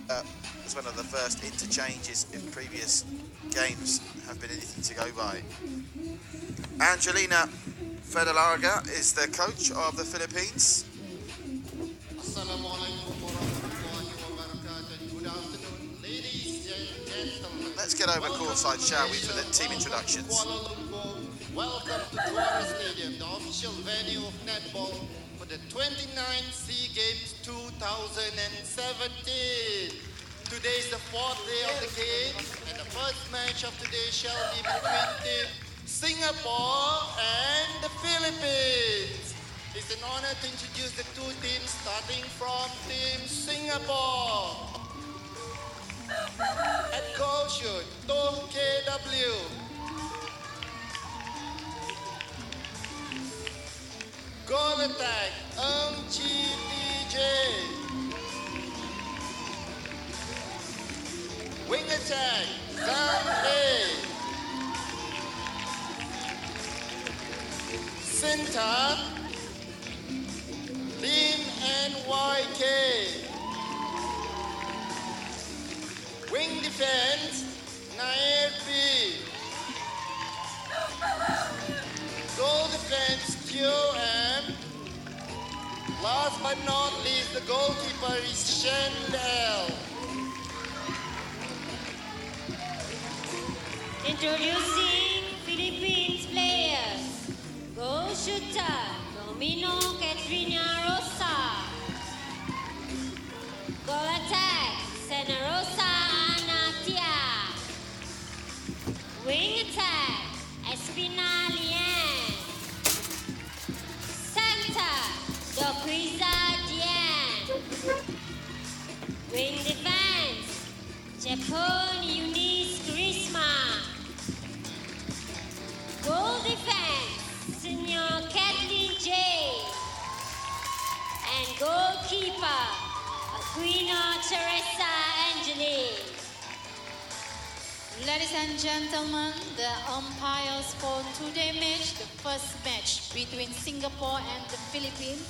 as one of the first interchanges in previous games have been anything to go by. Angelina Federlarga is the coach of the Philippines. Assalamualaikum warahmatullahi wabarakatuh. Good afternoon, ladies and gentlemen. Let's get over courtside, shall we, for the team introductions. Kuala Lumpur. Welcome to Tuara Stadium, the official venue of netball for the 29th SEA Games 2017. Today is the 4th day of the game, and the first match of today shall be between Team Singapore and the Philippines. It's an honor to introduce the two teams, starting from Team Singapore. At goal shoot, Tom KW. Goal attack, GDJ. Wing attack, Zhang A. Center, Lin NYK. Wing defense, Nair P. Goal defense, QM. Last but not least, the goalkeeper is Shen L. Introducing Philippines players. Goal shooter, Domino Katrina Rosa. Goal attack, Sena Rosa Anatia. Wing attack, Espina Lien. Center, Doquiza Dien. Wing defense, Japon Eunice Grisma. Goal defense, Senior Kathleen J. And goalkeeper, Aquino Teresa Angeli. Ladies and gentlemen, the umpires for today's match, the first match between Singapore and the Philippines,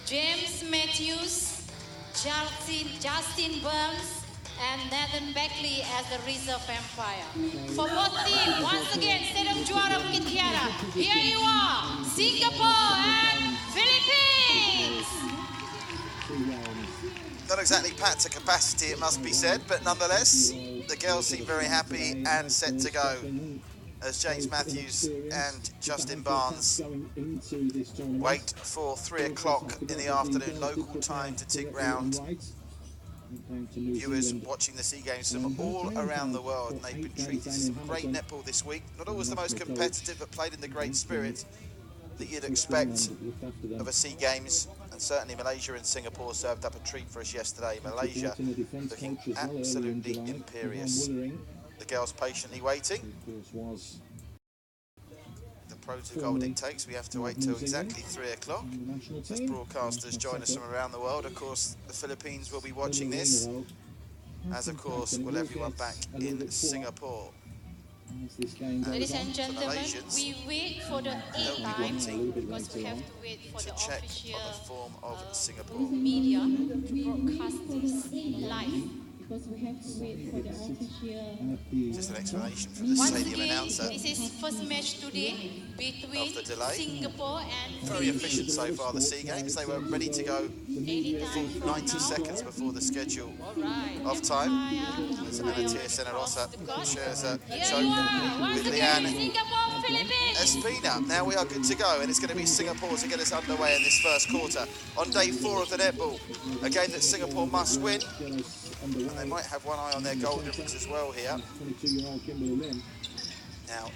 James Matthews, Justin Burns, and Nathan Beckley as the reserve umpire. For both teams, once again, Stadium Juara Bukit Kiara, here you are, Singapore and Philippines! Not exactly packed to capacity, it must be said, but nonetheless, the girls seem very happy and set to go as James Matthews and Justin Barnes wait for 3 o'clock in the afternoon local time to tick round. Viewers watching the SEA Games from all around the world, and they've been treated to some great netball this week. Not always the most competitive, but played in the great spirit that you'd expect of a SEA Games. And certainly Malaysia and Singapore served up a treat for us yesterday. Malaysia looking absolutely imperious. The girls patiently waiting. The protocol dictates we have to wait till exactly 3 o'clock as broadcasters join us from around the world. Of course, the Philippines will be watching this, as of course will everyone back in Singapore. Ladies and gentlemen, we wait for the A-time because we have to wait for the check official on the form of Singapore. media to broadcast this live. Just an explanation from the Once stadium again, announcer. this is first match today between Of the delay. Singapore and Very efficient so far, the SEA Games. They were ready to go anytime from 90 now. seconds before the schedule Right. of time. As Anatia Senarosa shares a Here choke you are. Once with again, Leanne Singapore, Philippines. Espina. Now we are good to go, and it's going to be Singapore to get us underway in this first quarter. On day 4 of the netball, a game that Singapore must win. And they might have one eye on their goal difference as well here. Now,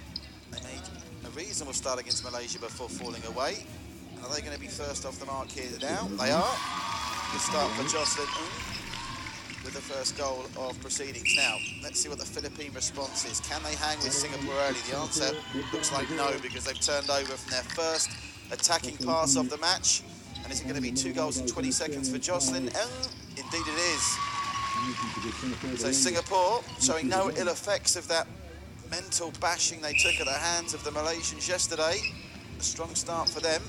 they made a reasonable start against Malaysia before falling away. Are they going to be first off the mark here now? They are. Good start for Jocelyn with the first goal of proceedings. Now, let's see what the Philippine response is. Can they hang with Singapore early? The answer looks like no, because they've turned over from their first attacking pass of the match. And is it going to be 2 goals in 20 seconds for Jocelyn? Indeed it is. So Singapore showing no ill effects of that mental bashing they took at the hands of the Malaysians yesterday. A strong start for them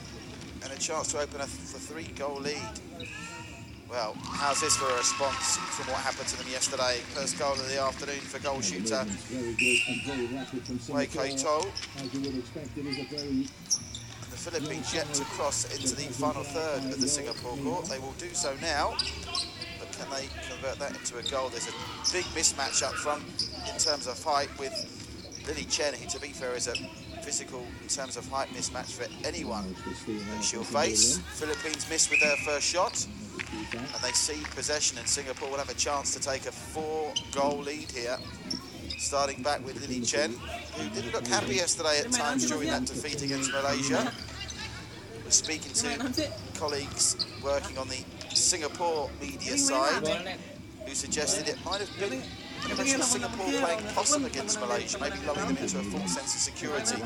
and a chance to open a 3-goal lead. Well, how's this for a response from what happened to them yesterday? First goal of the afternoon for goal shooter Wei Kai-to. The Philippines yet to cross into the final third of the Singapore court. They will do so now, but can they convert that into a goal? There's a big mismatch up front in terms of height with Lily Chen, who, to be fair, is a physical in terms of height mismatch for anyone that she'll face. Philippines missed with their first shot, and they cede possession, and Singapore will have a chance to take a 4-goal lead here. Starting back with Lily Chen, who didn't look happy yesterday at times during that defeat against Malaysia. We're speaking to colleagues working on the Singapore media side, who suggested it might have been Singapore playing possum against Malaysia, maybe lulling them into a false sense of security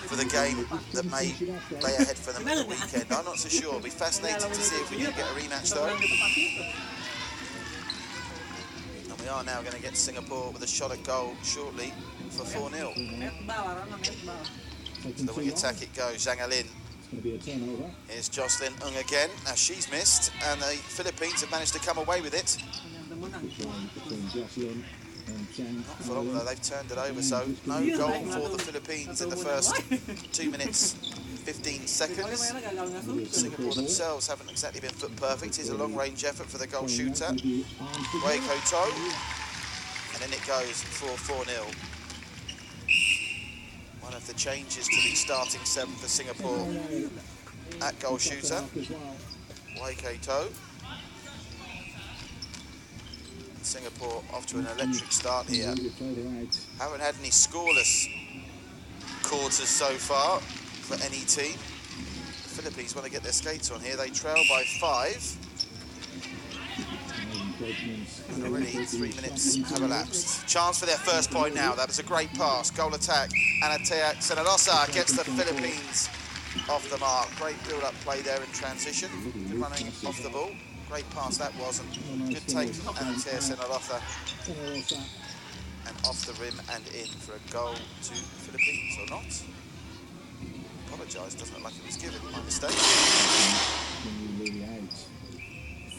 for the game that may lay ahead for them at the weekend. I'm not so sure. It'll be fascinating to see if we can get a rematch though. And we are now going to get Singapore with a shot at goal shortly for 4-0. To the wing attack it goes, Zhang Alin. Here's Jocelyn Ng again. Now she's missed, and the Philippines have managed to come away with it. Not for long though, they've turned it over, so no goal for the Philippines in the first 2 minutes 15 seconds. Singapore themselves haven't exactly been foot perfect. Here's a long-range effort for the goal shooter, Wei Kai-to, and then it goes for 4-0. One of the changes to the starting 7 for Singapore at goal shooter, Wei Kai-to. Singapore off to an electric start here. Haven't had any scoreless quarters so far for any team. The Philippines want to get their skates on here. They trail by 5. And already 3 minutes have elapsed. Chance for their first point now. That was a great pass. Goal attack. Anatea Senalosa gets the Philippines off the mark. Great build-up play there in transition. Running off the ball. Great pass that was, and good take from Anatea Senalosa. And off the rim and in for a goal to Philippines, or not? Apologise, doesn't look like it was given, my mistake.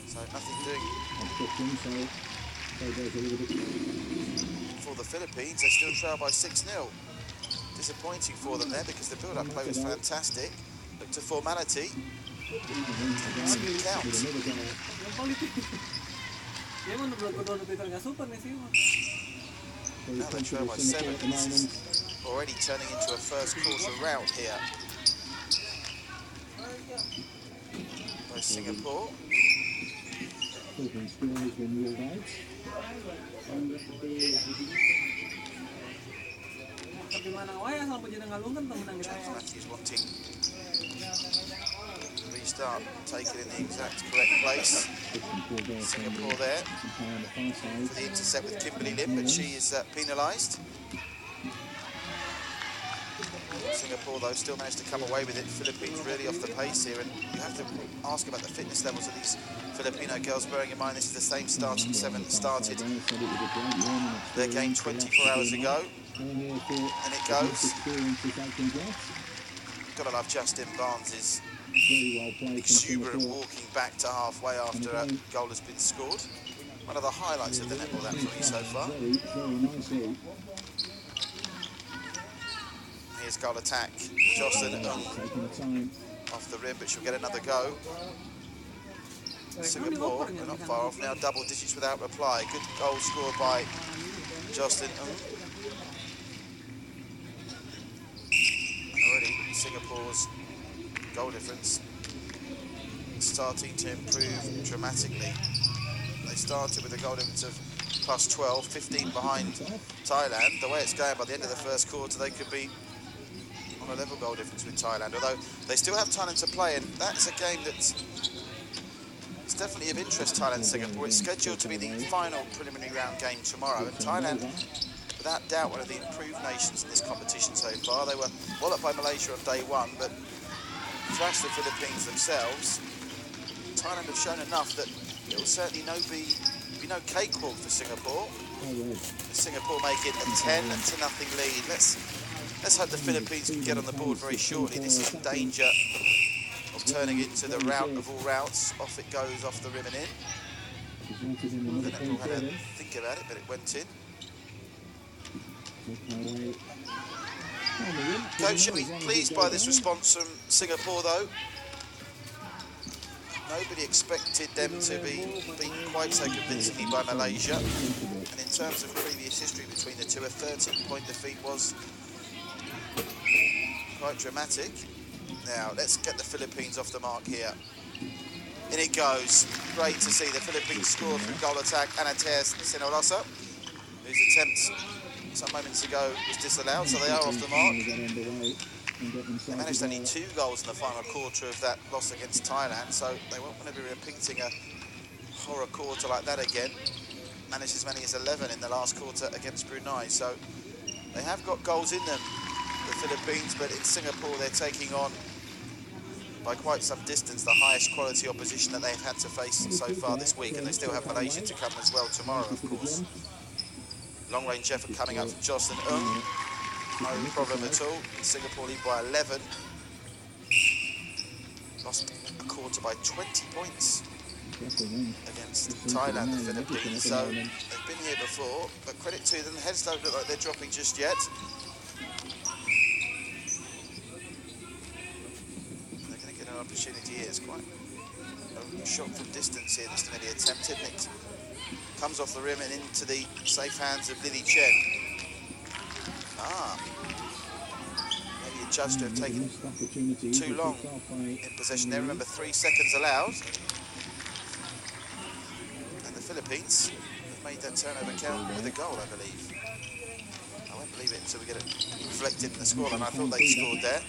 So nothing doing for the Philippines. They still trail by 6-0. Disappointing for them there because the build-up play was fantastic. Looked to formality. Didn't count. Now they trail by 7. This is already turning into a first quarter rout here by Singapore. Matthews wanting restart, take it in the exact correct place. Singapore there for the intercept with Kimberly Lim, but she is penalised. Singapore, though, still managed to come away with it. Philippines really off the pace here, and you have to ask about the fitness levels of these Filipino girls, bearing in mind this is the same starting 7 that started their game 24 hours ago. And it goes. Gotta love Justin Barnes' exuberant walking back to halfway after a goal has been scored. One of the highlights of the NetBall that for me so far. Here's goal attack. Jocelyn off the rim, but she'll get another go. Singapore, we're not far off now, double digits without reply. Good goal scored by Jocelyn And already Singapore's goal difference starting to improve dramatically. They started with a goal difference of plus 12, 15 behind Thailand. The way it's going, by the end of the first quarter, they could be on a level goal difference with Thailand, although they still have Thailand to play, and that's a game that's definitely of interest, Thailand-Singapore. It's scheduled to be the final preliminary round game tomorrow, and Thailand, without doubt, one of the improved nations in this competition so far. They were walloped by Malaysia on day 1, but thrashed the Philippines themselves. Thailand have shown enough that it will certainly be no cakewalk for Singapore. Singapore make it a 10-0 lead. Let's hope the Philippines can get on the board very shortly. This is in danger of turning into the route of all routes. Off it goes, off the rim and in. NetBall had to think about it, but it went in. Coach should be pleased by this response from Singapore, though. Nobody expected them to be beaten quite so convincingly by Malaysia. And in terms of previous history between the two, a 13-point defeat was quite dramatic. Now, let's get the Philippines off the mark here. In it goes. Great to see the Philippines score through goal attack. Anateas Sinolosa, whose attempt some moments ago was disallowed, so they are off the mark. They managed only 2 goals in the final quarter of that loss against Thailand, so they won't want to be repeating a horror quarter like that again. Managed as many as 11 in the last quarter against Brunei, so they have got goals in them, the Philippines, but in Singapore they're taking on, by quite some distance, the highest quality opposition that they've had to face so far this week, and they still have Malaysia to come as well tomorrow, of course. Long-range effort coming up from Jocelyn Ng. No problem at all. Singapore lead by 11. Lost a quarter by 20 points against Thailand, the Philippines. So they've been here before, but credit to them. The heads don't look like they're dropping just yet. They're going to get an opportunity here. It's quite a shot from distance here that's going to be attempted. And it comes off the rim and into the safe hands of Lily Chen. Maybe adjudged to have taken too long in possession there. Remember, 3 seconds allowed. And the Philippines have made that turnover count with a goal, I believe. I won't believe it until we get it reflected in the scoreline. I thought they'd scored there.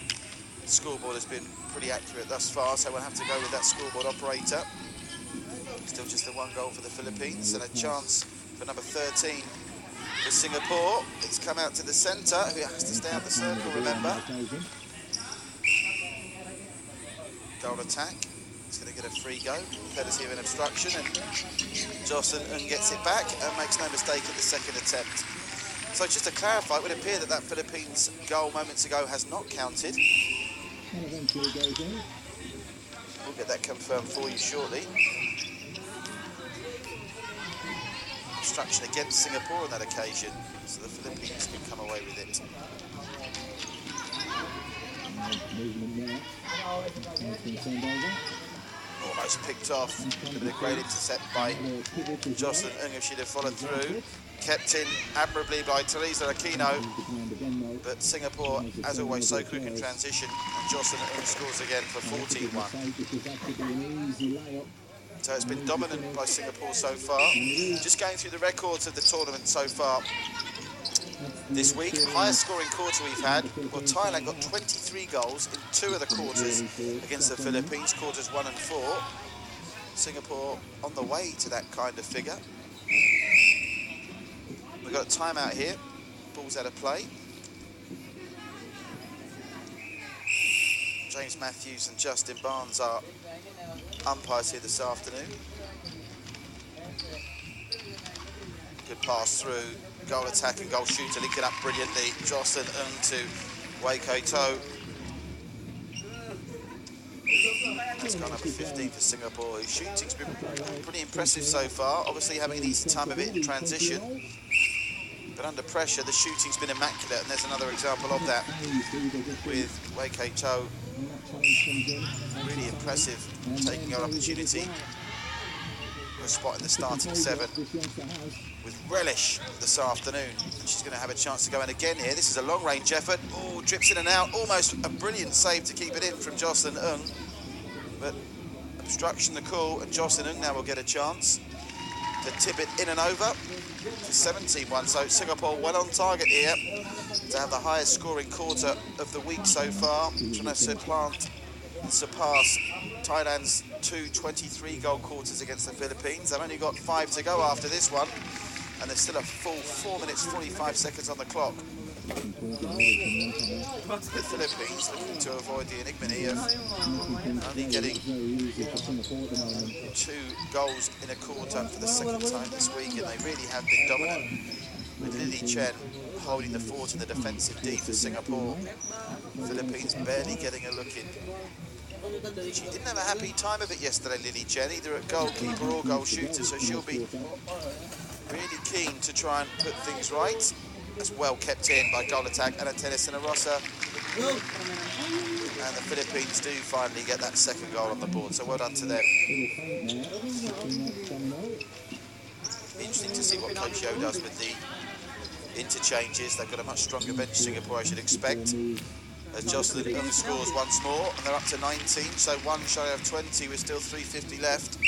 The scoreboard has been pretty accurate thus far, so we'll have to go with that scoreboard operator. Still just the 1 goal for the Philippines and a chance for number 13 for Singapore. It's come out to the centre, who has to stay out the circle, remember. Goal attack. He's going to get a free go, courtesy of an obstruction, and Jocelyn Ng gets it back and makes no mistake at the second attempt. So just to clarify, it would appear that that Philippines goal moments ago has not counted. We'll get that confirmed for you shortly. Obstruction against Singapore on that occasion, so the Philippines can come away with it. Almost picked off, a great intercept by Jocelyn Ng if she'd have followed through. Kept in admirably by Teresa Aquino, but Singapore, as always, so quick in transition, and Jocelyn Ng scores again for 14-1. So it's been dominant by Singapore so far. Just going through the records of the tournament so far this week, highest scoring quarter we've had. Well, Thailand got 23 goals in 2 of the quarters against the Philippines, quarters 1 and 4. Singapore on the way to that kind of figure. We've got a timeout here. Ball's out of play. James Matthews and Justin Barnes are umpires here this afternoon. Good pass through, goal attack and goal shooter, link it up brilliantly. Jocelyn Ng to Wei Kai To. That's gone up to 15 for Singapore, whose shooting's been pretty impressive so far. Obviously having an easy time of it in transition, but under pressure the shooting's been immaculate, and there's another example of that with Wei Kai To. Really impressive, taking our opportunity. A spot in the starting 7 with relish this afternoon. And she's going to have a chance to go in again here. This is a long-range effort. Oh, drips in and out. Almost a brilliant save to keep it in from Jocelyn Ng. But obstruction the call, and Jocelyn Ng now will get a chance to tip it in and over for 17-1. So Singapore well on target here to have the highest scoring quarter of the week so far, trying to surpass Thailand's 2 23-goal quarters against the Philippines. They've only got 5 to go after this one, and there's still a full 4 minutes 45 seconds on the clock. The Philippines looking to avoid the ignominy of only getting 2 goals in a quarter for the second time this week, and they really have been dominant, with Lily Chen holding the fort in the defensive D for Singapore. Philippines barely getting a look in. She didn't have a happy time of it yesterday, Lily Chen, either at goalkeeper or goal shooter, so she'll be really keen to try and put things right. That's well kept in by goal attack Ana Teresina Rosa. And the Philippines do finally get that second goal on the board, so well done to them. Interesting to see what Coach Yo does with the interchanges. They've got a much stronger bench, Singapore, I should expect. As Jocelyn Ng scores once more, and they're up to 19, so one shy of 20 with still 3:50 left.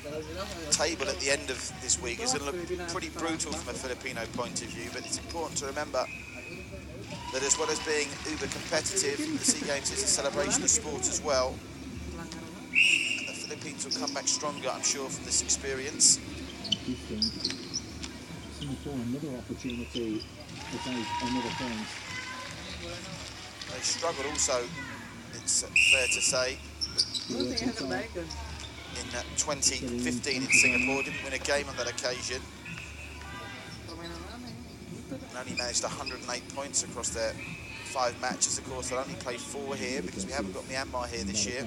And the table at the end of this week is going to look pretty brutal from a Filipino point of view, but it's important to remember that as well as being uber competitive, the SEA Games is a celebration of sport as well. And the Philippines will come back stronger, I'm sure, from this experience. Another opportunity to take another point. They struggled also, it's fair to say, in 2015 in Singapore. Didn't win a game on that occasion. And only managed 108 points across their 5 matches. Of course, they'll only play 4 here because we haven't got Myanmar here this year.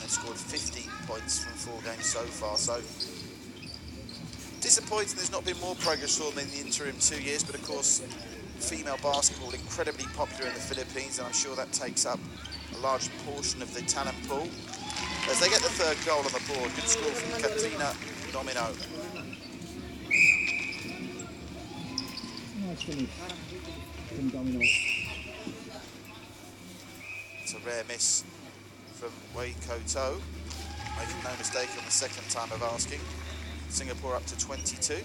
They've scored 50 points from 4 games so far, so disappointing there's not been more progress for them in the interim 2 years, but of course female basketball incredibly popular in the Philippines, and I'm sure that takes up a large portion of the talent pool. As they get the 3rd goal on the board, good score from Katina Domino. Nice finish from Domino. It's a rare miss from Wei Koto, making no mistake on the 2nd time of asking. Singapore up to 22.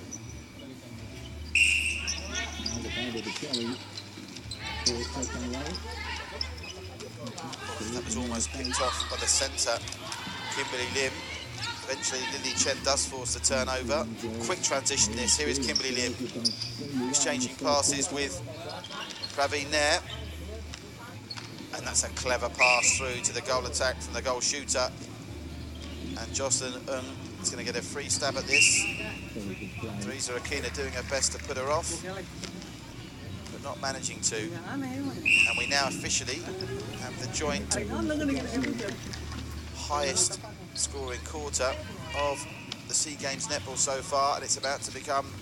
That was almost picked off by the centre, Kimberly Lim. Eventually Lily Chen does force the turnover. Quick transition this, here is Kimberly Lim exchanging passes with Praveen Nair. And that's a clever pass through to the goal attack from the goal shooter. And Jocelyn Ng is going to get a free stab at this. Teresa Aquina doing her best to put her off, but not managing to. And we now officially have the joint highest scoring quarter of the SEA Games netball so far, and it's about to become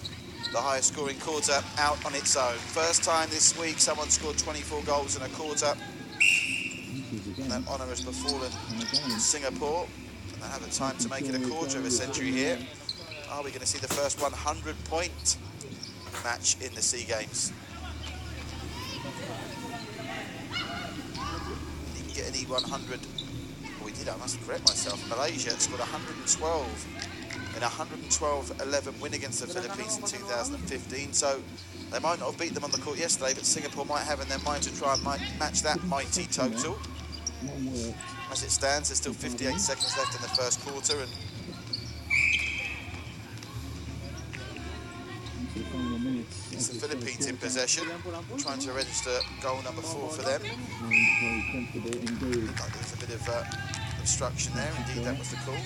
the highest scoring quarter out on its own. First time this week someone scored 24 goals in a quarter. And that honour has befallen Singapore. And they have the time to make it a quarter of a century here. Are we going to see the first 100-point match in the SEA Games? Didn't get any 100. Oh, we did, I must correct myself. Malaysia scored 112 in a 112-11 win against the Philippines in 2015. So they might not have beat them on the court yesterday, but Singapore might have in their mind to try and match that mighty total. As it stands, there's still 58 seconds left in the first quarter, and it's the Philippines in possession, trying to register goal number 4 for them. Looked like there was a bit of obstruction there. Indeed, that was the call.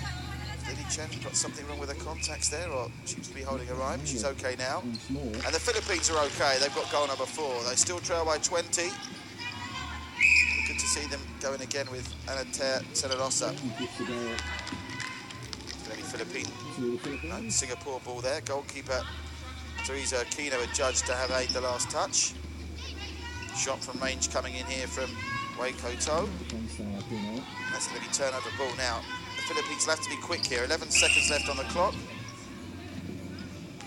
Lily Chen got something wrong with her contacts there, or seems to be holding her eye, but she's okay now. And the Philippines are okay. They've got goal number 4. They still trail by 20. Good to see them going again with Ana Teresina Rosa. It's going to be Philippine. No, Singapore ball there. Goalkeeper Teresa Aquino adjudged to have made the last touch. Shot from range coming in here from Wei Koto. That's going to be turnover ball now. The Philippines will have to be quick here. 11 seconds left on the clock.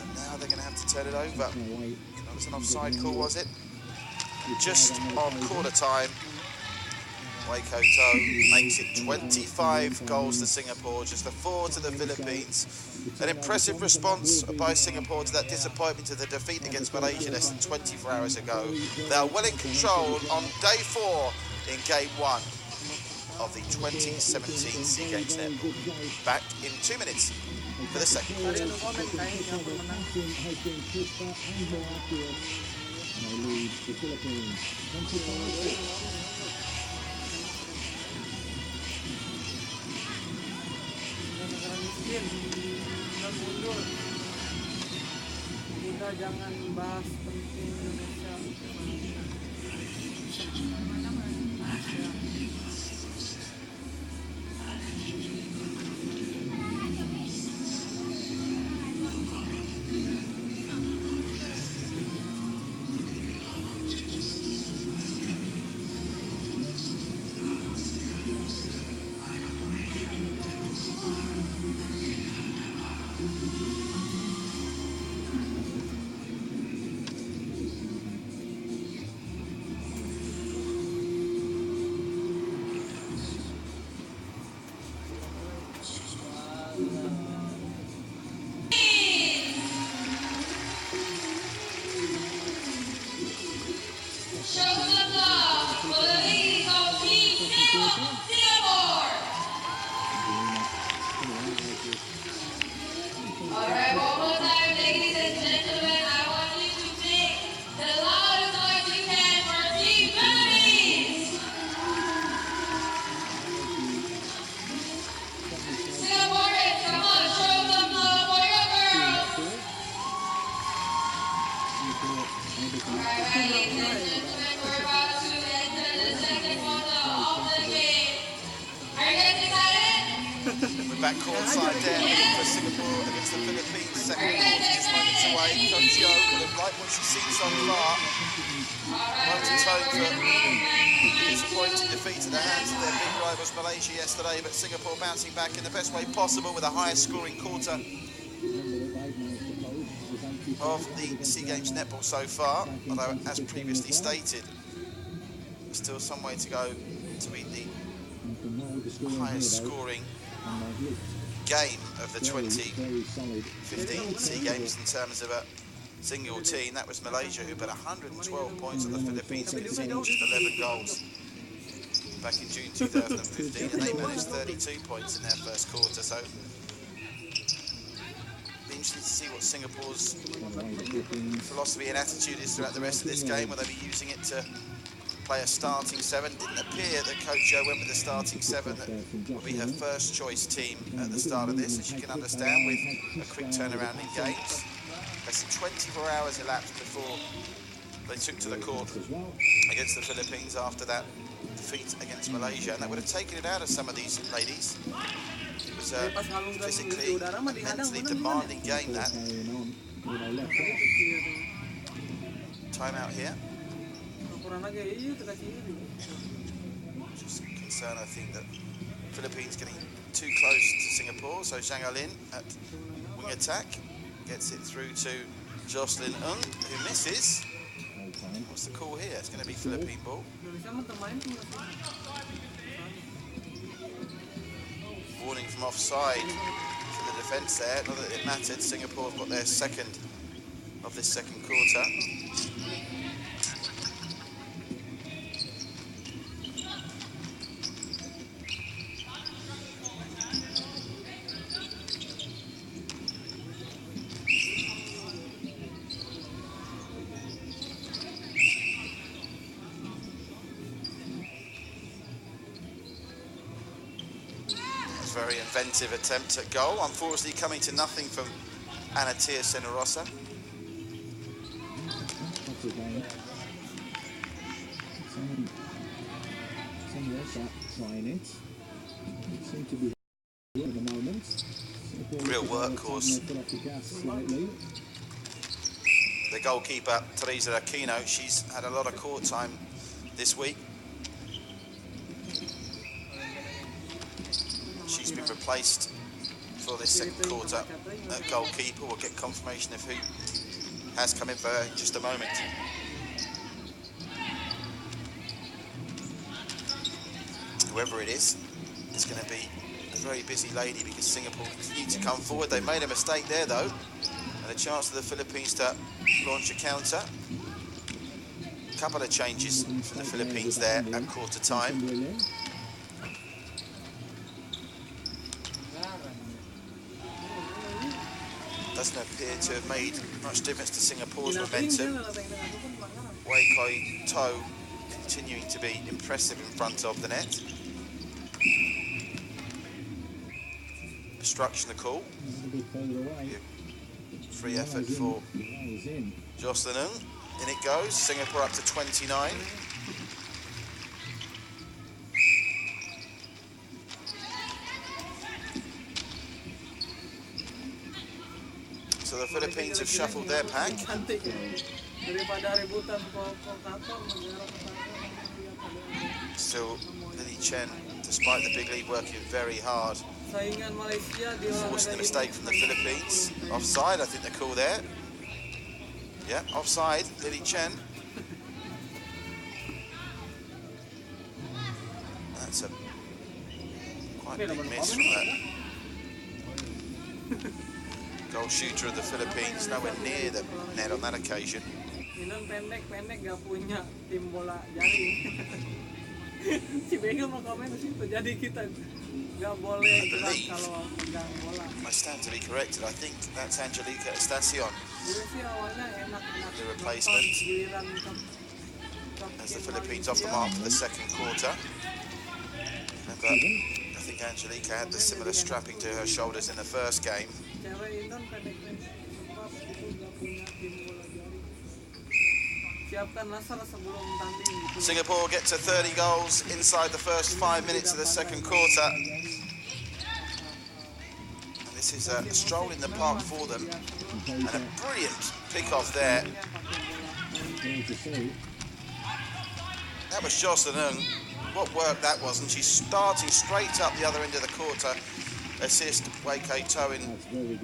And now they're going to have to turn it over. That was an offside call, was it? Just on quarter time, Wei Koto makes it 25 goals to Singapore, just the 4 to the Philippines. An impressive response by Singapore to that disappointment of the defeat against Malaysia less than 24 hours ago. They are well in control on day 4 in game 1 of the 2017 SEA Games netball. Back in 2 minutes for the second quarter. kita jangan bahas penting Indonesia. We're back courtside there for Singapore against the Philippines. Second quarter just moments away. Coach Yo will have liked what she's seen so far. Won't atone for disappointing defeat at the hands of their big rivals Malaysia yesterday, but Singapore bouncing back in the best way possible with a highest scoring quarter of the SEA Games netball so far, although as previously stated, there's still some way to go to beat the highest scoring game of the 2015 SEA Games in terms of a single team. That was Malaysia, who put 112 points on the Philippines, conceding just 11 goals back in June 2015, and they managed 32 points in their first quarter. So be interesting to see what Singapore's philosophy and attitude is throughout the rest of this game. Will they be using it to play a starting seven? Didn't appear that Coach Jo went with the starting seven. That will be her first choice team at the start of this, as you can understand, with a quick turnaround in games. Less than 24 hours elapsed before they took to the court against the Philippines after that defeat against Malaysia, and that would have taken it out of some of these ladies. It was a physically and mentally demanding game, that. Timeout here. Just concern, I think, that Philippines getting too close to Singapore. So Zhang Alin at wing attack gets it through to Jocelyn Ng, who misses. What's the call here? It's going to be Philippine ball. Warning from offside for the defence there. Not that it mattered. Singapore have got their second of this second quarter. Very inventive attempt at goal. Unfortunately, coming to nothing from Anatia Senarosa. Real workhorse. The goalkeeper, Teresa Aquino, she's had a lot of court time this week. She's been replaced for this second quarter at goalkeeper. We'll get confirmation of who has come in for her in just a moment. Whoever it is going to be a very busy lady, because Singapore continue to come forward. They made a mistake there though, and a chance for the Philippines to launch a counter. A couple of changes for the Philippines there at quarter time. Doesn't appear to have made much difference to Singapore's momentum. Wei Koi To continuing to be impressive in front of the net. Obstruction the call. free effort for Jocelyn Ng. In it goes, Singapore up to 29. So the Philippines have shuffled their pack. Still, Lily Chen, despite the big lead, working very hard. Forcing the mistake from the Philippines. Offside, I think they're cool there. Yeah, offside, Lily Chen. That's a quite big miss from that goal shooter of the Philippines, nowhere near the net on that occasion. Pendek-pendek gak punya tim bola jaring. Si Bega mau komen di situ, jadi kita gak boleh gerak kalau pegang bola. I stand to be corrected. I think that's Angelica Estacion, the replacement, as the Philippines off the mark for the second quarter. But I think Angelica had the similar strapping to her shoulders in the first game. Singapore get to 30 goals inside the first 5 minutes of the second quarter. And this is a stroll in the park for them. And a brilliant pick-off there. That was Jocelyn Ng. What work that was, and she's starting straight up the other end of the court to assist Wei Kei To in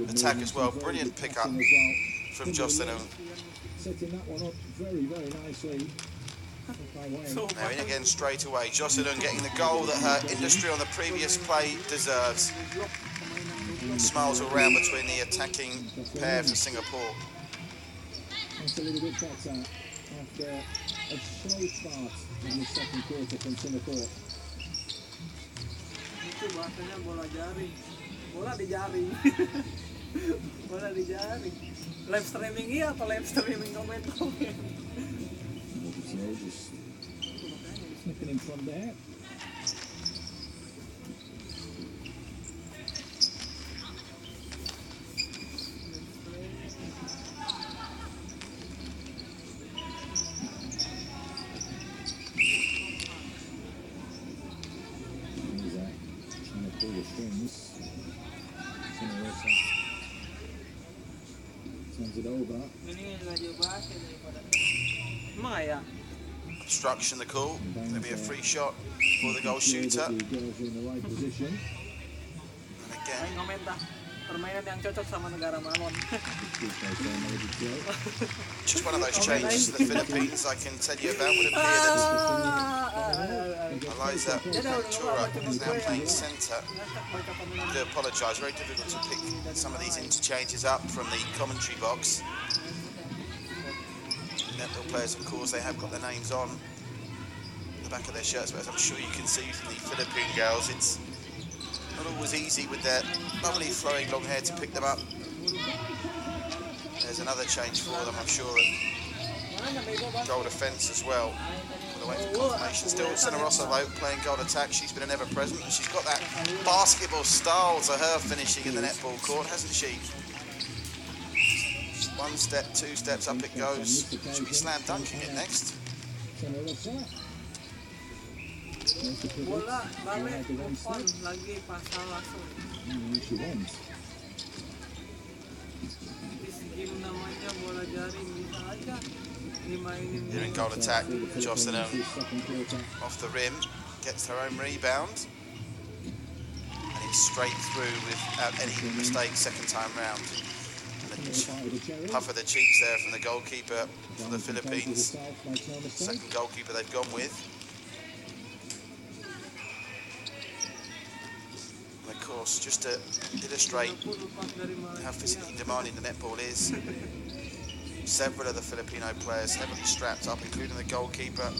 attack as well. Brilliant pick-up from Jocelyn Ng. Setting that one up very, very nicely. Now in again straight away. Jocelyn Ng getting the goal that her industry on the previous play deserves. Smiles all round between the attacking pair for Singapore. That's a little bit better after a slow start in the second quarter from Singapore. Itu bahasanya bola jaring. Bola di jaring. Bola di jaring. Live streaming iya atau live streaming komen-komen? Just snipping in front there. Trying to pull the strings. Turns it over. Obstruction the call. There'll be a free shot for the goal shooter. And again, Permainan yang cocok sama negara Malon. just one of those changes to the Philippines I can tell you about. Would appear that Eliza Ventura is now playing centre. I do apologise, very difficult to pick some of these interchanges up from the commentary box. NetBall players, of course, they have got their names on the back of their shirts, but as I'm sure you can see from the Philippine girls, it's not always easy with their lovely flowing long hair to pick them up. There's another change for them, I'm sure that goal defence as well. We'll wait for confirmation. Still Cinerosa playing goal attack. She's been an ever-present. She's got that basketball style to her finishing in the netball court, hasn't she? One step, two steps, up it goes. She'll be slam dunking it next. Bola balik on lagi pasal langsung. She went. This game namanya bola jaring, bisa aja dimainin. Here in goal attack, Jocelyn Ng off the rim, gets her own rebound, and it's straight through without any mistake second time round. Puff of the cheeks there from the goalkeeper for the Philippines. Second goalkeeper they've gone with. And of course, just to illustrate how physically demanding the netball is, several of the Filipino players heavily strapped up, including the goalkeeper,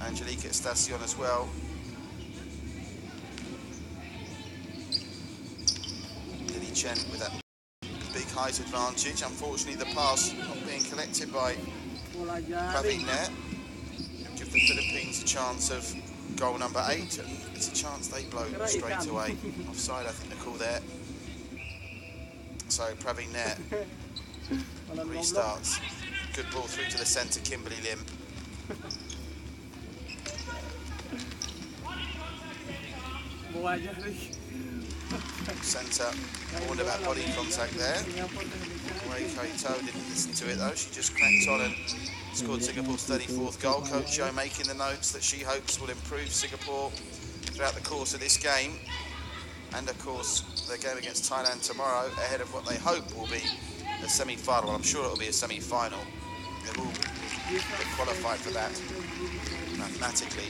Angelica Estacion as well. Lily Chen with that big height advantage. Unfortunately, the pass not being collected by Praveen there. Give the Philippines a chance of goal number 8. And it's a chance they blow straight away. Offside, I think the call there. So Praveen Nair restarts. Good ball through to the centre, Kimberly Lim. Centre, warned about body contact there. Wei Kaito didn't listen to it though, she just cracked on and scored Singapore's 34th goal. Coach Joe making the notes that she hopes will improve Singapore throughout the course of this game. And of course, their game against Thailand tomorrow, ahead of what they hope will be a semi-final. I'm sure it will be a semi-final. They've all qualified for that. Mathematically,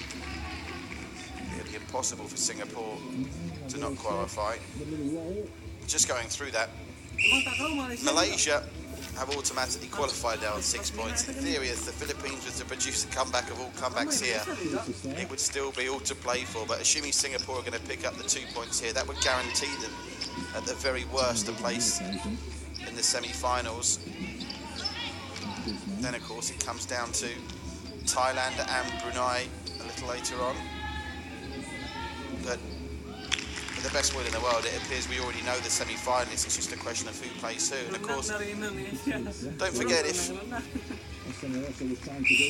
it would be impossible for Singapore to not qualify. Just going through that, Malaysia have automatically qualified now on 6 points. In theory, if the Philippines was to produce a comeback of all comebacks here, it would still be all to play for. But assuming Singapore are going to pick up the 2 points here, that would guarantee them, at the very worst, a place in the semi-finals. Then, of course, it comes down to Thailand and Brunei a little later on. But with the best will in the world, it appears we already know the semi-finalists. It's just a question of who plays who. And of course, don't forget, if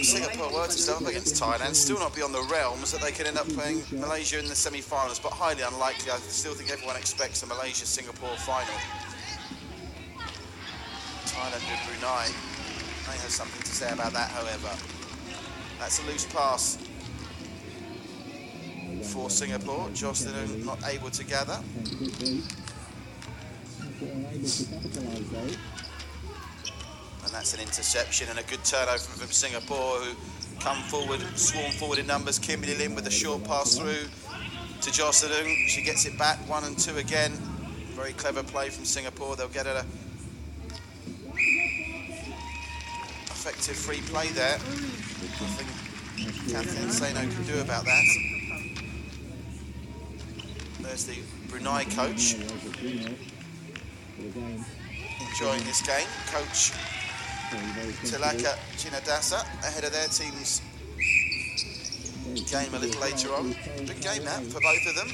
Singapore were to start up against Thailand, still not beyond the realms that they could end up playing Malaysia in the semi-finals, but highly unlikely. I still think everyone expects a Malaysia-Singapore final. Thailand and Brunei may have something to say about that, however. That's a loose pass for Singapore. Jocelyn not able to gather. And that's an interception and a good turnover from Singapore, who come forward, swarm forward in numbers. Kimberly Lim with a short pass through to Jocelyn. She gets it back, 1 and 2 again. Very clever play from Singapore. They'll get a effective free play there. Nothing Kathleen Sano can do about that. There's the Brunei coach enjoying this game. Coach Tilaka Chinadasa ahead of their team's game a little later on. Big game that for both of them.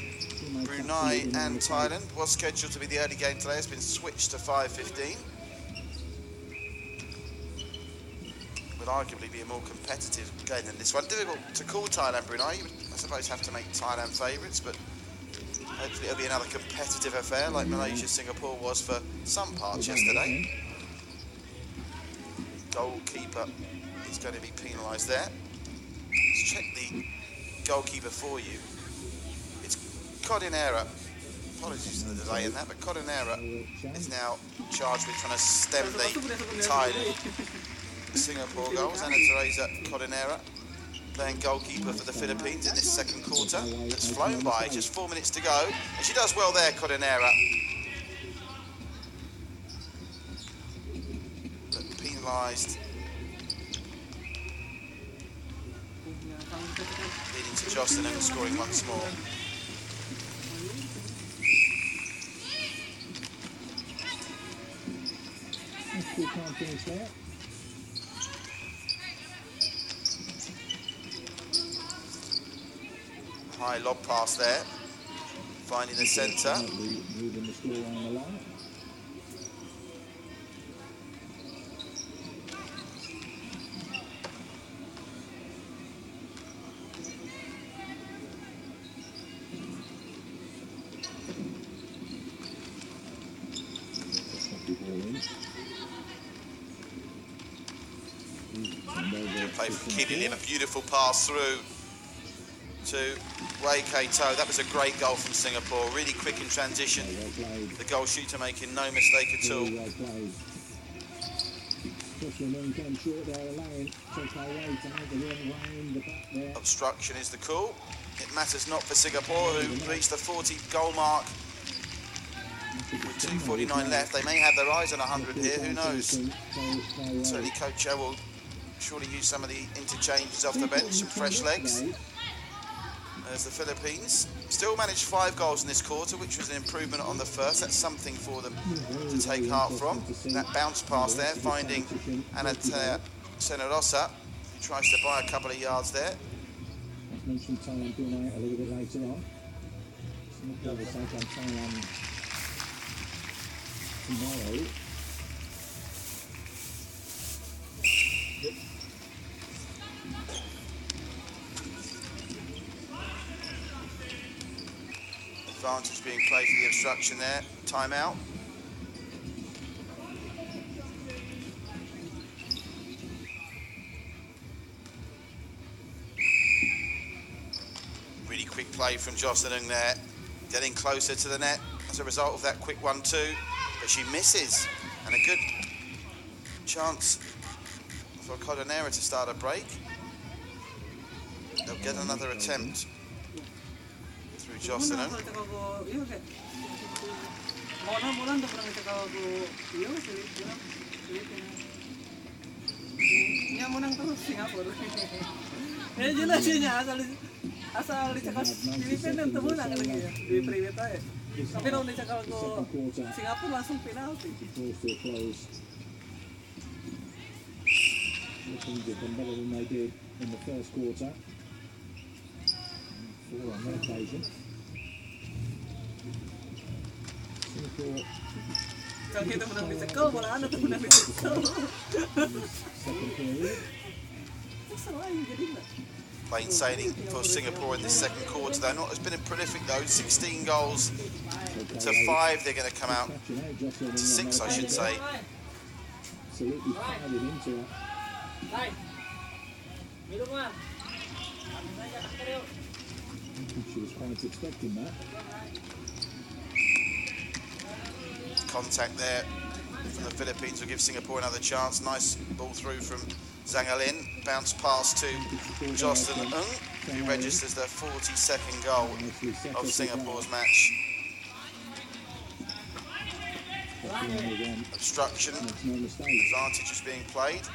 Brunei and Thailand was scheduled to be the early game today. It's been switched to 5:15. Would arguably be a more competitive game than this one. Difficult to call Thailand Brunei. You would, I suppose, have to make Thailand favourites, but hopefully it'll be another competitive affair like Malaysia-Singapore was for some parts yesterday. Goalkeeper is going to be penalised there. Let's check the goalkeeper for you. It's Codinera. Apologies for the delay in that, but Codinera is now charged with trying to stem the tide of Singapore goals. Ana Teresa Codinera playing goalkeeper for the Philippines in this second quarter. It's flown by, just 4 minutes to go. And she does well there, Codinera. But penalised. Leading to Jocelyn and scoring once more. Can't finish there. High lob pass there, finding the centre. Moving the scoreline along. Good play from Kimberly Lim, a beautiful pass through to Wei Kaito. That was a great goal from Singapore, really quick in transition. The goal shooter making no mistake at all. Obstruction is the call. It matters not for Singapore, who reached the 40 goal mark with 2:49 left. They may have their eyes on 100 here, who knows? Certainly Coach Joe will surely use some of the interchanges off the bench, some fresh legs. There's the Philippines. Still managed 5 goals in this quarter, which was an improvement on the first. That's something for them to take heart from. That bounce pass there, finding Anatea Senorosa, who tries to buy a couple of yards there. I've mentioned Thailand Brunei a little bit later on. Thailand tomorrow. Advantage being played for the obstruction there. Timeout. Really quick play from Jocelyn there. Getting closer to the net as a result of that quick 1-2. But she misses. And a good chance for Codonera to start a break. They'll get another attempt through Jocelyn. Yang menang terus Singapura. Ya jelas sihnya asal dicekal Filipina itu menang lagi ya di private aja. Tapi kalau dicekal ke Singapura langsung penalti. Looking to them better than they did in the first quarter. 4 on that occasion. Singapore. Kalau kita menang dicekal, bola anda tuh menang dicekal. Second period. Selain jadi nggak. Plain sailing for Singapore in the second quarter. They're not as been prolific though. 16 goals to 5. They're going to come out to 6, I should say. Absolutely pounded into it. I think she was quite expecting that. Contact there from the Philippines will give Singapore another chance. Nice ball through from Zhang Alin. Bounce pass to Jocelyn Ng, who registers their 42nd goal of Singapore's match. Obstruction. Advantage is being played.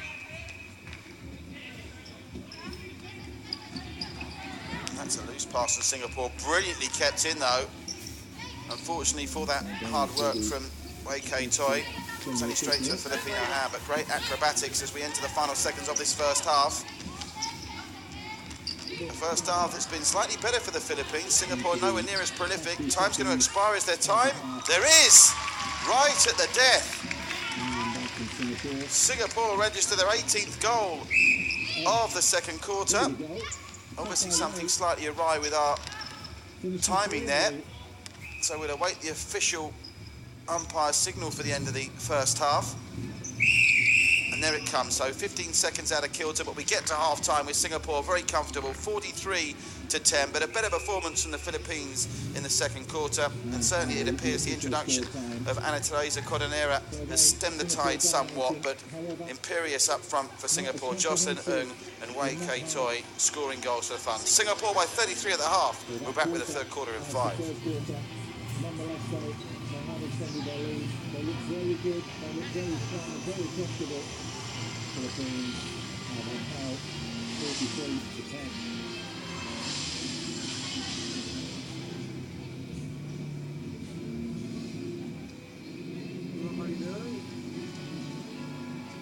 That's a loose pass from Singapore. Brilliantly kept in though. Unfortunately for that hard work from Wei Kei Toi, it's only straight to a Filipino hand, but great acrobatics as we enter the final seconds of this first half. The first half has been slightly better for the Philippines. Singapore nowhere near as prolific. Time's going to expire. Is there time? There is! Right at the death. Singapore register their 18th goal of the second quarter. Obviously something slightly awry with our timing there. So we'll await the official umpire signal for the end of the first half. And there it comes. So 15 seconds out of kilter, but we get to half-time with Singapore very comfortable, 43-10, but a better performance from the Philippines in the second quarter. And certainly it appears the introduction of Ana Teresa Codonera has stemmed the tide somewhat, but imperious up front for Singapore. Jocelyn Ng and Wei Kei Toi scoring goals for the fun. Singapore by 33 at the half. We're back with the third quarter in 5. Nonetheless, though, they have extended their lead. They look very good. They look very strong, very comfortable. Philippines are on how 43-10.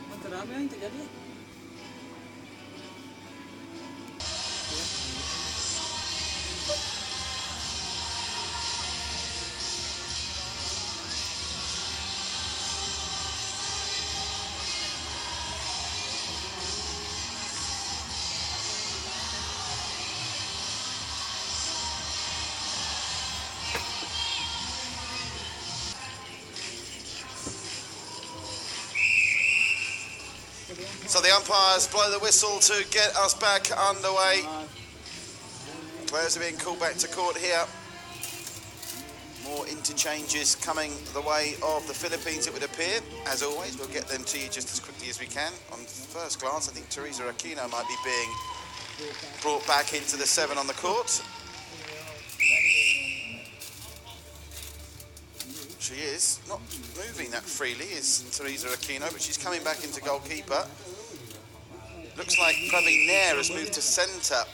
Macam ramai yang terjadi. So the umpires blow the whistle to get us back underway. Players are being called back to court here. More interchanges coming the way of the Philippines, it would appear. As always, we'll get them to you just as quickly as we can. On first glance, I think Teresa Aquino might be being brought back into the 7 on the court. She is not moving that freely, is Teresa Aquino, but she's coming back into goalkeeper. Looks like Praveen Nair has moved to centre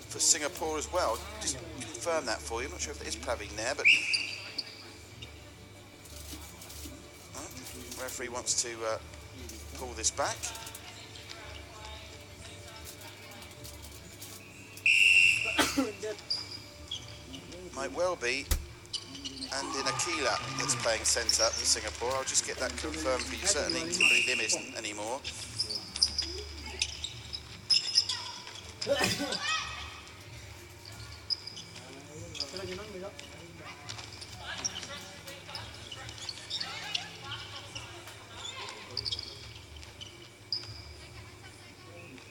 for Singapore as well. Just confirm that for you. I'm not sure if it is Praveen Nair, but referee wants to pull this back. Might well be and in Akila that's playing centre for Singapore. I'll just get that confirmed for you. Certainly Kimberly Lim isn't anymore.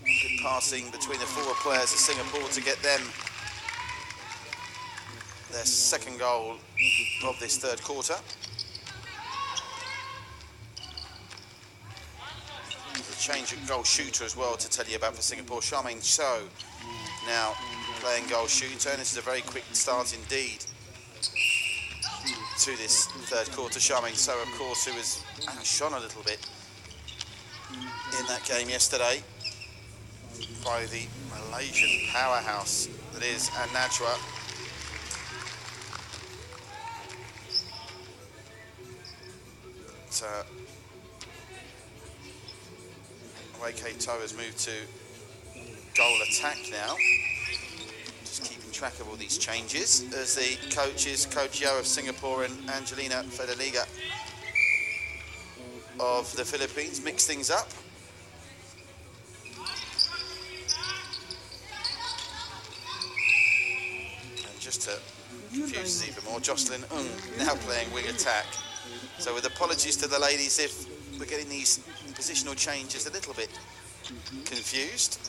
Good passing between the forward players of Singapore to get them their second goal of this third quarter. There's a change of goal shooter as well to tell you about for Singapore. Charmaine Cho now playing goal shooting turn. This is a very quick start indeed to this third quarter. Charmaine Cho, of course, who has shone a little bit in that game yesterday by the Malaysian powerhouse that is An-Najwa. Wei-Kei To has moved to goal attack now. Just keeping track of all these changes as the coaches, Coach Yo of Singapore and Angelina Fedeliga of the Philippines, mix things up. And just to confuse us even more, Jocelyn Ng now playing wing attack. So with apologies to the ladies if we're getting these positional changes a little bit confused.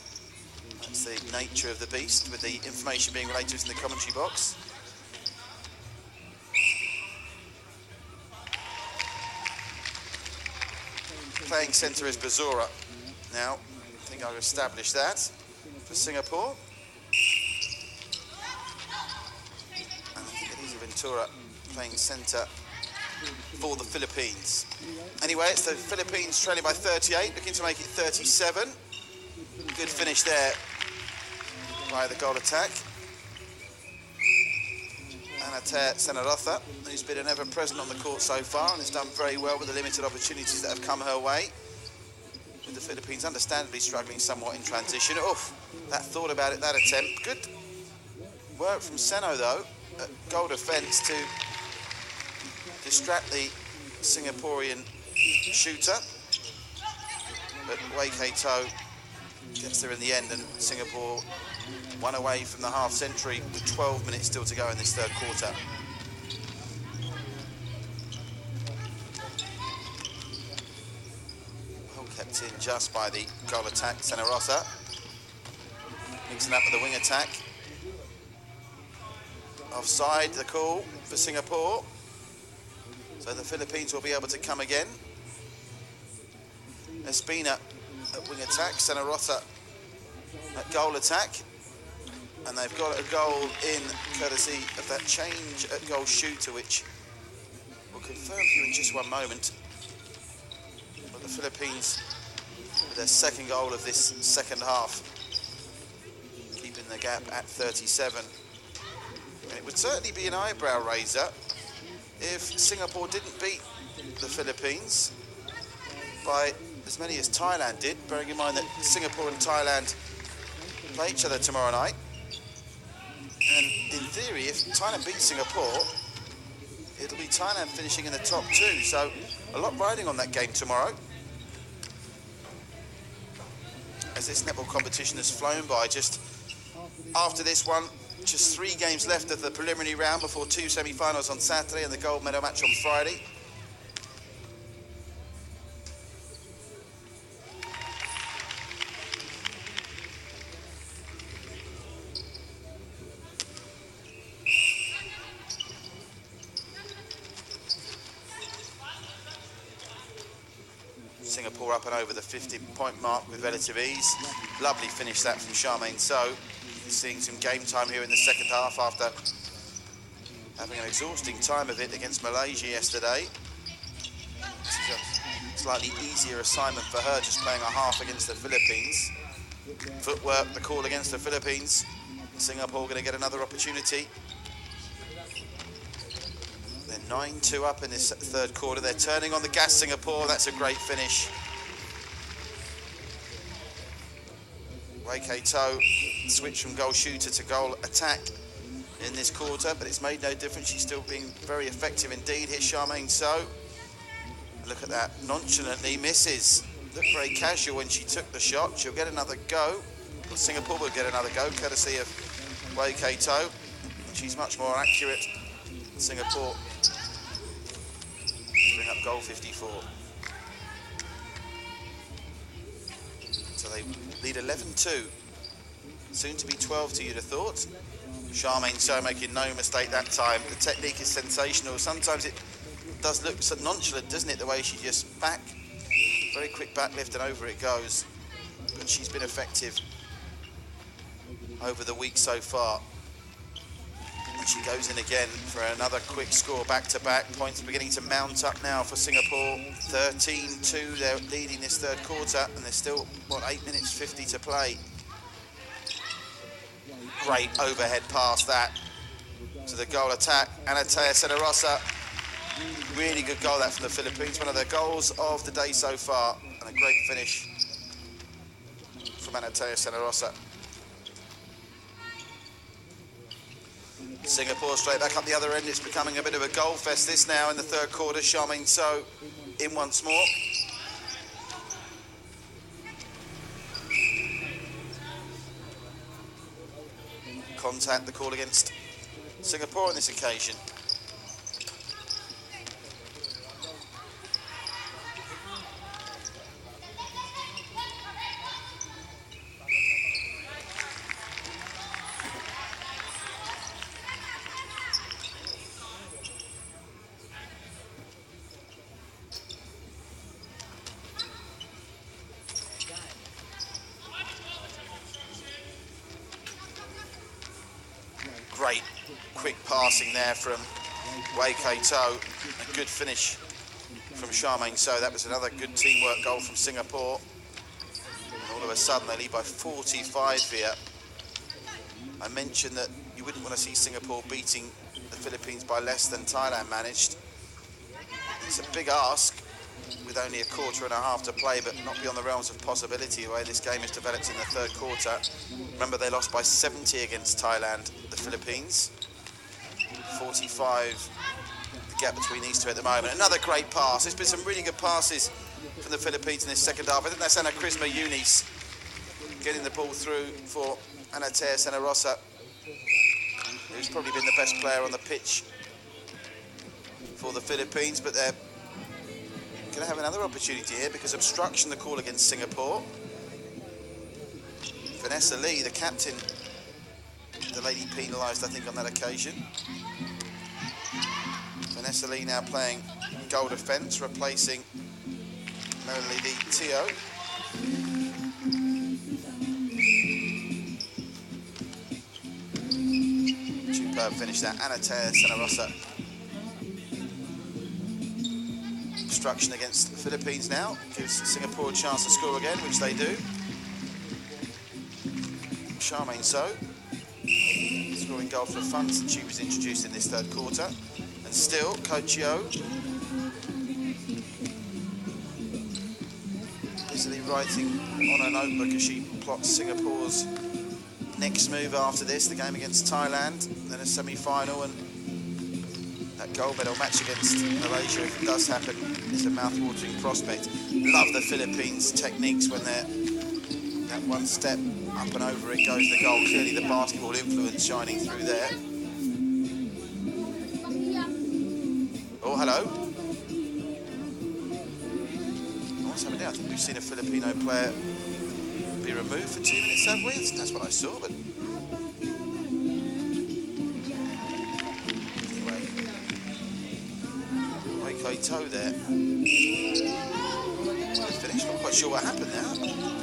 That's the nature of the beast, with the information being relayed to us in the commentary box. Playing centre is Bazura. Now, I think I've established that for Singapore. And I think it is Ventura playing centre for the Philippines. Anyway, it's the Philippines trailing by 38, looking to make it 37. Good finish there by the goal attack. Anatea Senarotha, who's been an ever-present on the court so far and has done very well with the limited opportunities that have come her way. With the Philippines understandably struggling somewhat in transition. Oof, that thought about it, that attempt. Good work from Seno, though, at goal defence to distract the Singaporean shooter. But Wei-Kei To gets there in the end, and Singapore one away from the half century with 12 minutes still to go in this third quarter. Well kept in just by the goal attack, Senarosa. Mixing up with the wing attack. Offside, the call for Singapore. So the Philippines will be able to come again. Espina at wing attack, Senarosa at goal attack. And they've got a goal in courtesy of that change at goal shooter, which we'll confirm for you in just one moment. But the Philippines with their second goal of this second half, keeping the gap at 37. And it would certainly be an eyebrow raiser if Singapore didn't beat the Philippines by as many as Thailand did, bearing in mind that Singapore and Thailand play each other tomorrow night. And in theory, if Thailand beats Singapore, it'll be Thailand finishing in the top two. So a lot riding on that game tomorrow. As this netball competition has flown by, just after this one, just 3 games left of the preliminary round before 2 semi-finals on Saturday and the gold medal match on Friday. Singapore up and over the 50-point mark with relative ease. Lovely finish that from Charmaine So. Seeing some game time here in the second half after having an exhausting time of it against Malaysia yesterday. This is a slightly easier assignment for her, just playing a half against the Philippines. Footwork, the call against the Philippines. Singapore going to get another opportunity. They're 9-2 up in this third quarter. They're turning on the gas, Singapore. That's a great finish. Wei-Kei To switch from goal shooter to goal attack in this quarter, but it's made no difference. She's still being very effective indeed. Here's Charmaine So. Look at that, nonchalantly misses. Looked very casual when she took the shot. She'll get another go. Well, Singapore will get another go, courtesy of Wei Kei-to. She's much more accurate. Singapore bring up goal 54. So they lead 11-2. Soon to be 12-2, you'd have thought. Charmaine So making no mistake that time. The technique is sensational. Sometimes it does look so nonchalant, doesn't it? The way she just very quick back lift and over it goes. But she's been effective over the week so far. And she goes in again for another quick score, back-to-back. Points beginning to mount up now for Singapore. 13-2, they're leading this third quarter, and there's still, 8 minutes 50 to play. Great overhead pass that to the goal attack. Anatea Senarosa, really good goal that from the Philippines. One of their goals of the day so far, and a great finish from Anatea Senarosa. Singapore straight back up the other end. It's becoming a bit of a goal fest this now in the third quarter. Charmaine So in once more. Contact, the call against Singapore on this occasion. Great quick passing there from Wei Kei-to. A good finish from Charmaine So. That was another good teamwork goal from Singapore. And all of a sudden they lead by 45 here. I mentioned that you wouldn't want to see Singapore beating the Philippines by less than Thailand managed. It's a big ask with only a quarter and a half to play, but not beyond the realms of possibility the way this game is developed in the third quarter. Remember, they lost by 70 against Thailand, the Philippines. 45 the gap between these two at the moment. Another great pass. There's been some really good passes from the Philippines in this second half. I think that's Ana Crisma Yunis getting the ball through for Anatea Senarosa, who's probably been the best player on the pitch for the Philippines, but they're going to have another opportunity here because obstruction, the call against Singapore. Vanessa Lee, the captain, the lady penalised, I think, on that occasion. Vanessa Lee now playing goal defence, replacing Melanie Lee Teo. Superb finish that, Anatea Senarosa. Obstruction against the Philippines now gives Singapore a chance to score again, which they do. Charmaine So scoring goal for fun since she was introduced in this third quarter, and still Coach Yo busily writing on her notebook as she plots Singapore's next move after this, the game against Thailand, then a semi-final, and that gold medal match against Malaysia, if it does happen, is a mouth-watering prospect. Love the Philippines' techniques when they're that one step up and over it goes the goal. Clearly the basketball influence shining through there. Oh, hello. What's happening now? I think we've seen a Filipino player be removed for 2 minutes, have we? That's what I saw, but Kei-to there. Finished. Not quite sure what happened there.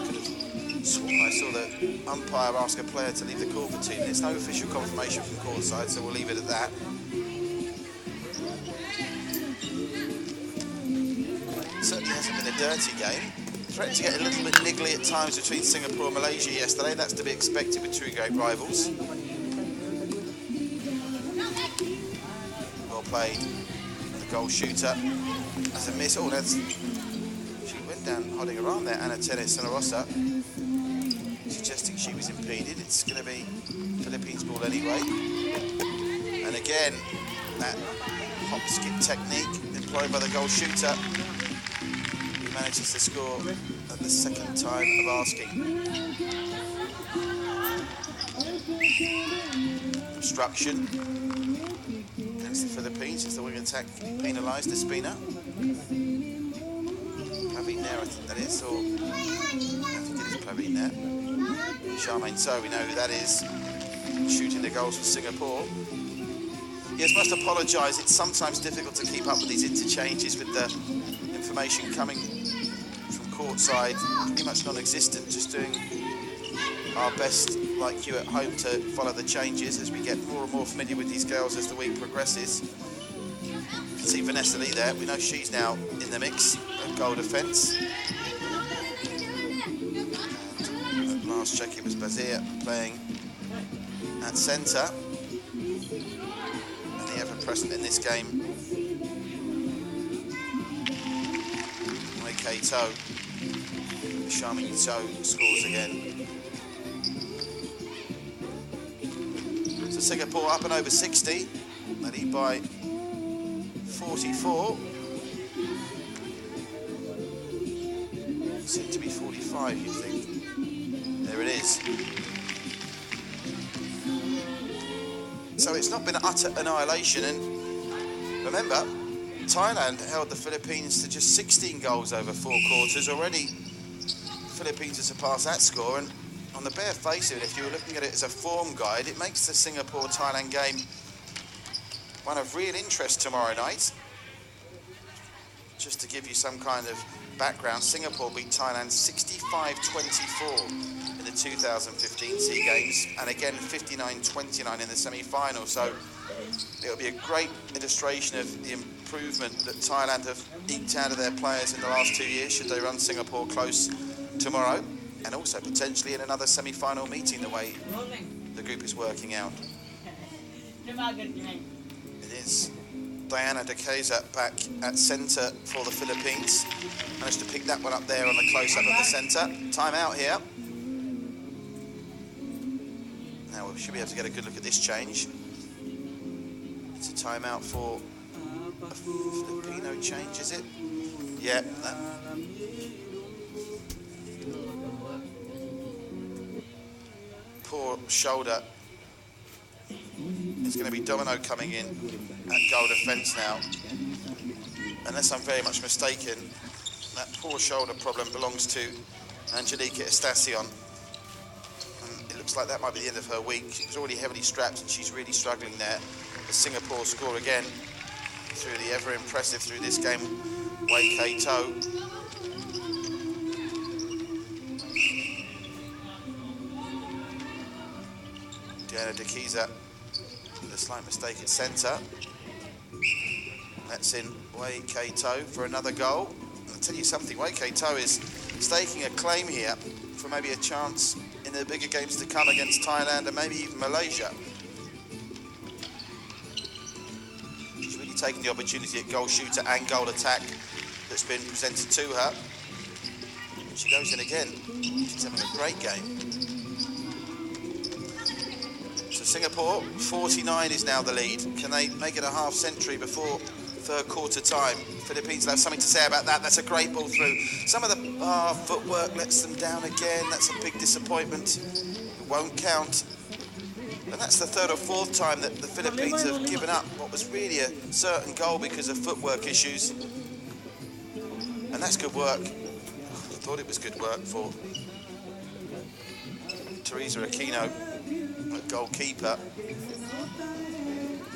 Could have sworn I saw the umpire ask a player to leave the court for 2 minutes. No official confirmation from courtside, so we'll leave it at that. Certainly hasn't been a dirty game. Threatened to get a little bit niggly at times between Singapore and Malaysia yesterday. That's to be expected with two great rivals. Well played. Goal shooter. That's a miss. Oh, that's... She went down holding her arm there, Anatea Senarosa, suggesting she was impeded. It's going to be Philippines ball anyway. And again, that hop skip technique employed by the goal shooter, who manages to score at the second time of asking. Obstruction against the Philippines as the wing attack penalised. Espina. Praveen there, I think that is, or I think it is Praveen there. Charmaine So, we know who that is, shooting the goals for Singapore. Yes, must apologise, it's sometimes difficult to keep up with these interchanges with the information coming from courtside, pretty much non-existent, just doing our best, like you at home, to follow the changes as we get more and more familiar with these girls as the week progresses. You can see Vanessa Lee there, we know she's now in the mix of goal defence. And at last check it was Bazir playing at centre. And the ever-present in this game, Wei To. Charmaine So scores again. So Singapore up and over 60. They lead by 44. Seemed to be 45, you think. There it is. So it's not been utter annihilation, and remember, Thailand held the Philippines to just 16 goals over 4 quarters. Already, the Philippines have surpassed that score, and on the bare face of it, if you were looking at it as a form guide, it makes the Singapore-Thailand game one of real interest tomorrow night. Just to give you some kind of background, Singapore beat Thailand 65-24 in the 2015 SEA Games, and again 59-29 in the semi-final. So it'll be a great illustration of the improvement that Thailand have eked out of their players in the last 2 years, should they run Singapore close tomorrow, and also potentially in another semi-final meeting, the way the group is working out. It is Diana De Keyser back at centre for the Philippines. Managed to pick that one up there on the close-up of the centre. Time out here. Now we should be able to get a good look at this change. It's a timeout for a Filipino change, is it? Yeah. Poor shoulder. It's going to be Domino coming in at goal defence now. Unless I'm very much mistaken, that poor shoulder problem belongs to Angelica Estacion. And it looks like that might be the end of her week. She was already heavily strapped and she's really struggling there. The Singapore score again through the ever impressive through this game, Wei To. Diana De Keyser with a slight mistake at centre. That's in Wei To for another goal. I'll tell you something, Wei To is staking a claim here for maybe a chance in the bigger games to come against Thailand and maybe even Malaysia. She's really taken the opportunity at goal shooter and goal attack that's been presented to her. And she goes in again. She's having a great game. So Singapore, 49 is now the lead. Can they make it a half century before third quarter time? Philippines will have something to say about that. That's a great ball through. Some of the footwork lets them down again. That's a big disappointment. It won't count. And that's the third or fourth time that the Philippines have given up what was really a certain goal because of footwork issues. And that's good work. I thought it was good work for Teresa Aquino, a goalkeeper.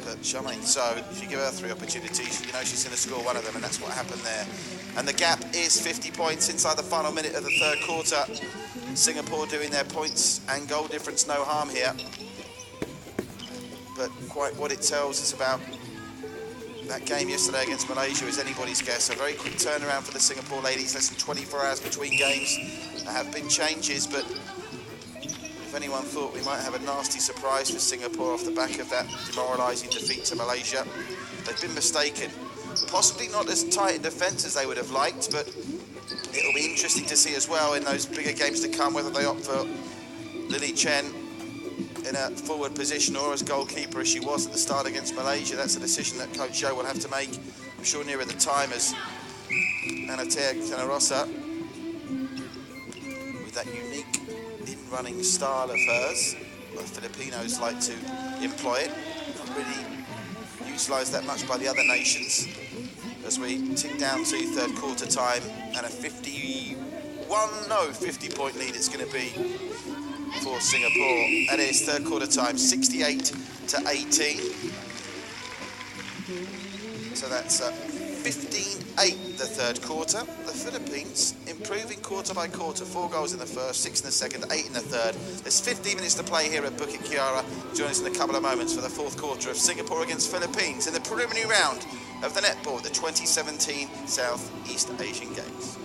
But Charmaine So, if you give her 3 opportunities, you know she's going to score one of them, and that's what happened there. And the gap is 50 points inside the final minute of the third quarter. Singapore doing their points and goal difference no harm here. But quite what it tells us about that game yesterday against Malaysia is anybody's guess. A very quick turnaround for the Singapore ladies, less than 24 hours between games. There have been changes, but if anyone thought we might have a nasty surprise for Singapore off the back of that demoralising defeat to Malaysia, they've been mistaken. Possibly not as tight in defence as they would have liked, but it'll be interesting to see as well in those bigger games to come whether they opt for Lily Chen in a forward position or as goalkeeper as she was at the start against Malaysia. That's a decision that Coach Joe will have to make, I'm sure, nearer the time as Anatea Canarosa, with that unique in-running style of hers. The Filipinos like to employ it, not really utilised that much by the other nations. As we tick down to third quarter time, and a 50-point lead it's going to be for Singapore. That is third quarter time, 68-18. So that's 15-8 the third quarter. The Philippines improving quarter by quarter. 4 goals in the first, 6 in the second, 8 in the third. There's 15 minutes to play here at Bukit Kiara. Join us in a couple of moments for the fourth quarter of Singapore against Philippines in the preliminary round of the NetBall, the 2017 Southeast Asian Games.